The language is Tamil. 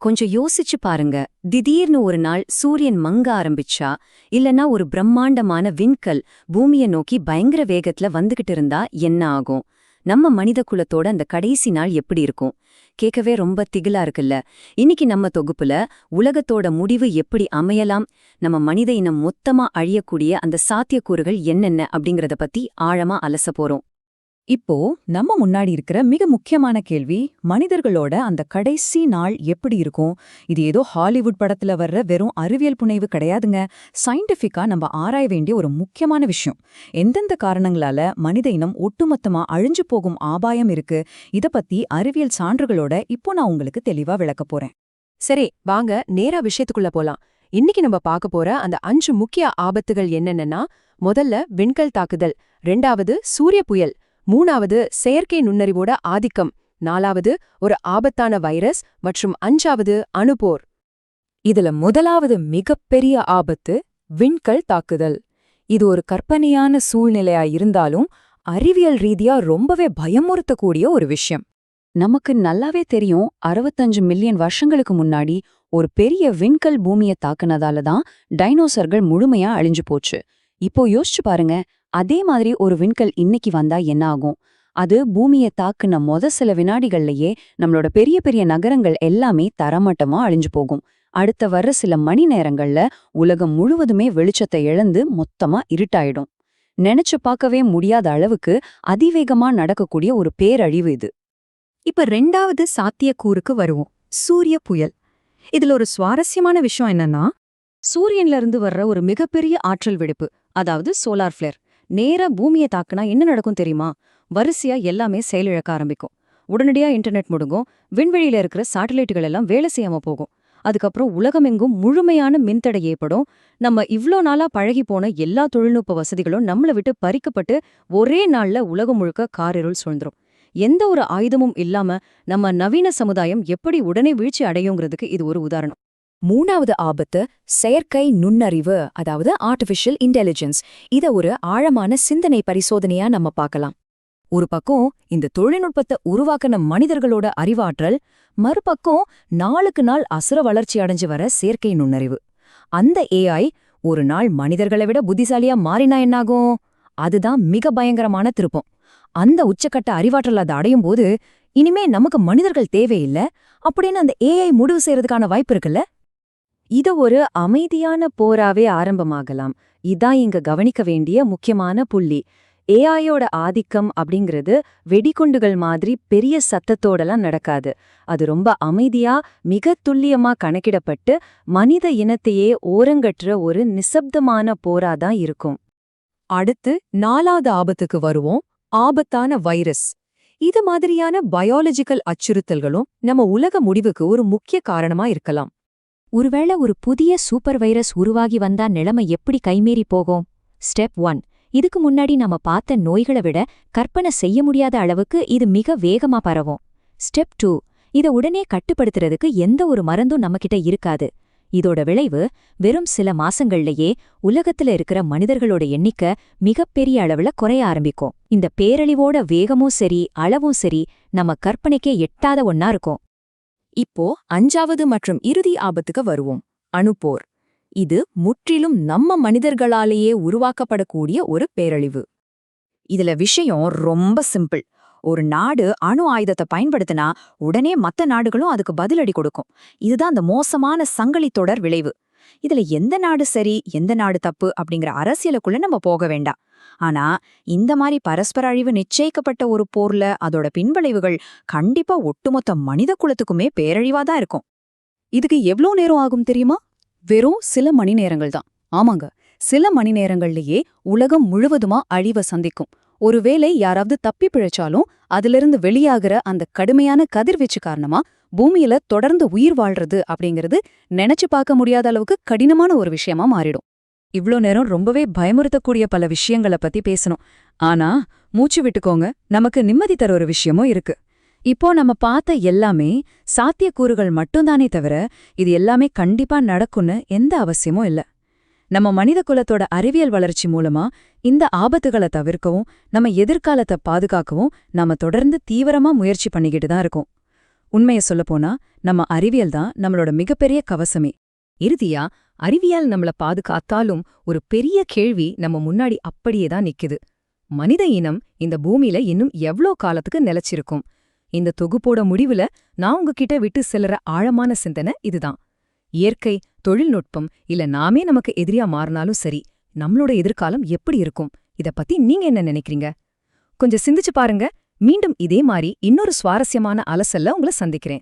கொஞ்சம் யோசிச்சு பாருங்க. திடீர்னு ஒரு நாள் சூரியன் மங்க ஆரம்பிச்சா, இல்லனா ஒரு பிரம்மாண்டமான விண்கல் பூமியை நோக்கி பயங்கர வேகத்துல வந்துகிட்டு இருந்தா என்ன ஆகும்? நம்ம மனித குலத்தோட அந்த கடைசி நாள் எப்படி இருக்கும்? கேட்கவே ரொம்ப திகிலா இருக்குல்ல. இன்னைக்கு நம்ம தொகுப்புல உலகத்தோட முடிவு எப்படி அமையலாம், நம்ம மனித இனம் மொத்தமா அழியக்கூடிய அந்த சாத்தியக்கூறுகள் என்னென்ன அப்படிங்கறத பத்தி ஆழமா அலச போறோம். இப்போ நம்ம முன்னாடி இருக்கிற மிக முக்கியமான கேள்வி, மனிதர்களோட அந்த கடைசி நாள் எப்படி இருக்கும்? இது ஏதோ ஹாலிவுட் படத்துல வர்ற வெறும் அறிவியல் புனைவு கிடையாதுங்க. சயின்டிஃபிக்கா நம்ம ஆராய வேண்டிய ஒரு முக்கியமான விஷயம். எந்தெந்த காரணங்களால மனித இனம் ஒட்டுமொத்தமா அழிஞ்சு போகும் ஆபாயம் இருக்கு, இத பத்தி அறிவியல் சான்றுகளோட இப்போ நான் உங்களுக்கு தெளிவா விளக்க போறேன். சரி, வாங்க நேரா விஷயத்துக்குள்ள போலாம். இன்னைக்கு நம்ம பார்க்க போற அந்த 5 முக்கிய ஆபத்துகள் என்னென்னன்னா, முதல்ல விண்கல் தாக்குதல், 2வது சூரிய புயல், 3வது செயற்கை நுண்ணறிவோட ஆதிக்கம், 4வது ஒரு ஆபத்தான வைரஸ் மற்றும் 5வது அணுபோர். இதுல முதலாவது மிகப்பெரிய ஆபத்து விண்கல் தாக்குதல். இது ஒரு கற்பனையான சூழ்நிலையா இருந்தாலும் அறிவியல் ரீதியா ரொம்பவே பயமுறுத்தக்கூடிய ஒரு விஷயம். நமக்கு நல்லாவே தெரியும், 65 மில்லியன் வருஷங்களுக்கு முன்னாடி ஒரு பெரிய விண்கல் பூமியை தாக்குனதால தான் டைனோசர்கள் முழுமையா அழிஞ்சு போச்சு. இப்போ யோசிச்சு பாருங்க, அதே மாதிரி ஒரு விண்கல் இன்னைக்கு வந்தா என்ன ஆகும்? அது பூமியை தாக்குன சில வினாடிகள்லயே நம்மளோட பெரிய பெரிய நகரங்கள் எல்லாமே தரமட்டமா அழிஞ்சு போகும். அடுத்த வர்ற சில மணி நேரங்கள்ல உலகம் முழுவதுமே வெளிச்சத்தை இழந்து மொத்தமா இருட்டாயிடும். நினைச்சு பார்க்கவே முடியாத அளவுக்கு அதிவேகமா நடக்கக்கூடிய ஒரு பேரழிவு இது. இப்ப 2வது சாத்தியக்கூறுக்கு வருவோம், சூரிய புயல். இதுல ஒரு சுவாரஸ்யமான விஷயம் என்னன்னா, சூரியன்ல இருந்து வர்ற ஒரு மிகப்பெரிய ஆற்றல் வெடிப்பு, அதாவது சோலார் ஃபிளேர், நேரா பூமியை தாக்குனா என்ன நடக்கும் தெரியுமா? வரிசையா எல்லாமே செயலிழக்க ஆரம்பிக்கும். உடனடியா இன்டர்நெட் முடங்கும், விண்வெளியில இருக்கிற சேட்டலைட்டுகள் எல்லாம் வேலை செய்யாம போகும். அதுக்கப்புறம் உலகமெங்கும் முழுமையான மின்தடை ஏற்படும். நம்ம இவ்ளோ நாளா பழகி போன எல்லா தொழில்நுட்ப வசதிகளும் நம்மள விட்டு பறிக்கப்பட்டு ஒரே நாள்ல உலகம் முழுக்க காரிருள் சூழ்ந்துரும். எந்த ஒரு ஆயுதமும் இல்லாம நம்ம நவீன சமுதாயம் எப்படி உடனே வீழ்ச்சி அடையுங்கிறதுக்கு இது ஒரு உதாரணம். 3வது ஆபத்து செயற்கை நுண்ணறிவு, அதாவது ஆர்டிஃபிஷியல் இன்டெலிஜென்ஸ். இத ஒரு ஆழமான சிந்தனை பரிசோதனையா நம்ம பார்க்கலாம். ஒரு பக்கம் இந்த தொழில்நுட்பத்தை உருவாக்கின மனிதர்களோட அறிவாற்றல், மறுபக்கம் நாளுக்கு நாள் அசுர வளர்ச்சி அடைஞ்சு வர செயற்கை நுண்ணறிவு. அந்த ஏஐ ஒரு நாள் மனிதர்களை விட புத்திசாலியா மாறினா என்னாகும்? அதுதான் மிக பயங்கரமான திருப்பம். அந்த உச்சக்கட்ட அறிவாற்றல் அதை அடையும் போது, இனிமே நமக்கு மனிதர்கள் தேவையில்லை அப்படின்னு அந்த ஏஐ முடிவு செய்யறதுக்கான வாய்ப்பு இருக்குல்ல. இத ஒரு அமைதியான போராவே ஆரம்பமாகலாம். இதான் இங்க கவனிக்க வேண்டிய முக்கியமான புள்ளி. ஏஐயோட ஆதிக்கம் அப்படிங்கிறது வெடிகுண்டுகள் மாதிரி பெரிய சத்தத்தோடலாம் நடக்காது. அது ரொம்ப அமைதியா, மிக துல்லியமா கணக்கிடப்பட்டு மனித இனத்தையே ஓரங்கற்ற ஒரு நிசப்தமான போராதான் இருக்கும். அடுத்து 4வது ஆபத்துக்கு வருவோம், ஆபத்தான வைரஸ். இது மாதிரியான பயாலஜிக்கல் அச்சுறுத்தல்களும் நம்ம உலக முடிவுக்கு ஒரு முக்கிய காரணமா இருக்கலாம். ஒருவேளை ஒரு புதிய சூப்பர் வைரஸ் உருவாகி வந்தா நிலைமை எப்படி கைமீறி போகும்? ஸ்டெப் 1. இதுக்கு முன்னாடி நம்ம பார்த்த நோய்களை விட கற்பனை செய்ய முடியாத அளவுக்கு இது மிக வேகமா பரவும். ஸ்டெப் 2. இதை உடனே கட்டுப்படுத்துறதுக்கு எந்த ஒரு மருந்தும் நம்மகிட்ட இருக்காது. இதோட விளைவு, வெறும் சில மாசங்கள்லயே உலகத்துல இருக்கிற மனிதர்களோட எண்ணிக்கை மிகப்பெரிய அளவுல குறைய ஆரம்பிக்கும். இந்த பேரழிவோட வேகமும் சரி, அளவும் சரி, நம்ம கற்பனைக்கே எட்டாத ஒன்னா இருக்கும். இப்போ 5வது மற்றும் இறுதி ஆபத்துக்கு வருவோம், அணுபோர். இது முற்றிலும் நம்ம மனிதர்களாலேயே உருவாக்கப்படக்கூடிய ஒரு பேரழிவு. இதுல விஷயம் ரொம்ப சிம்பிள். ஒரு நாடு அணு ஆயுதத்தை பயன்படுத்தினா உடனே மத்த நாடுகளும் அதுக்கு பதிலடி கொடுக்கும். இதுதான் அந்த மோசமான சங்கிலி தொடர் விளைவு. இதுல எந்த நாடு சரி, எந்த நாடு தப்பு அப்படிங்கிற அரசியலுக்குள்ள நம்ம போக வேண்டாம். ஆனா இந்த மாதிரி பரஸ்பர அழிவு நிச்சயிக்கப்பட்ட ஒரு போர்ல அதோட பின்விளைவுகள் கண்டிப்பா ஒட்டுமொத்த மனித குலத்துக்குமே பேரழிவாதான் இருக்கும். இதுக்கு எவ்ளோ நேரம் ஆகும் தெரியுமா? வெறும் சில மணி நேரங்கள் தான். ஆமாங்க, சில மணி நேரங்கள்லயே உலகம் முழுவதுமா அழிவை சந்திக்கும். ஒருவேளை யாராவது தப்பி பிழைச்சாலும் அதிலிருந்து வெளியாகிற அந்த கடுமையான கதிர்வீச்சு காரணமா பூமியில தொடர்ந்து உயிர் வாழ்றது அப்படிங்கிறது நினைச்சு பார்க்க முடியாத அளவுக்கு கடினமான ஒரு விஷயமா மாறிடும். இவ்ளோ நேரம் ரொம்பவே பயமுறுத்தக்கூடிய பல விஷயங்களை பத்தி பேசணும். ஆனா மூச்சு விட்டுக்கோங்க, நமக்கு நிம்மதி தர ஒரு விஷயமும் இருக்கு. இப்போ நம்ம பார்த்த எல்லாமே சாத்தியக்கூறுகள் மட்டும்தானே தவிர, இது எல்லாமே கண்டிப்பா நடக்கும்னு எந்த அவசியமும் இல்ல. நம்ம மனித குலத்தோட அறிவியல் வளர்ச்சி மூலமா இந்த ஆபத்துகளை தவிர்க்கவும், நம்ம எதிர்காலத்தை பாதுகாக்கவும் நாம தொடர்ந்து தீவிரமா முயற்சி பண்ணிக்கிட்டு தான் இருக்கோம். உண்மைய சொல்லப்போனா நம்ம அறிவியல் தான் நம்மளோட மிகப்பெரிய கவசமே. இறுதியா, அறிவியல் நம்மள பாதுகாத்தாலும் ஒரு பெரிய கேள்வி நம்ம முன்னாடி அப்படியே தான் நிக்குது. மனித இனம் இந்த பூமியில இன்னும் எவ்ளோ காலத்துக்கு நிலைச்சிருக்கும்? இந்த தொகுப்போட முடிவுல நான் உங்ககிட்ட விட்டு செல்லுற ஆழமான சிந்தனை இதுதான். இயற்கை, தொழில்நுட்பம் இல்ல நாமே நமக்கு எதிரியா மாறினாலும் சரி, நம்மளோட எதிர்காலம் எப்படி இருக்கும்? இத பத்தி நீங்க என்ன நினைக்கிறீங்க? கொஞ்சம் சிந்திச்சு பாருங்க. மீண்டும் இதே மாதிரி இன்னொரு சுவாரஸ்யமான அலசல்ல உங்களை சந்திக்கிறேன்.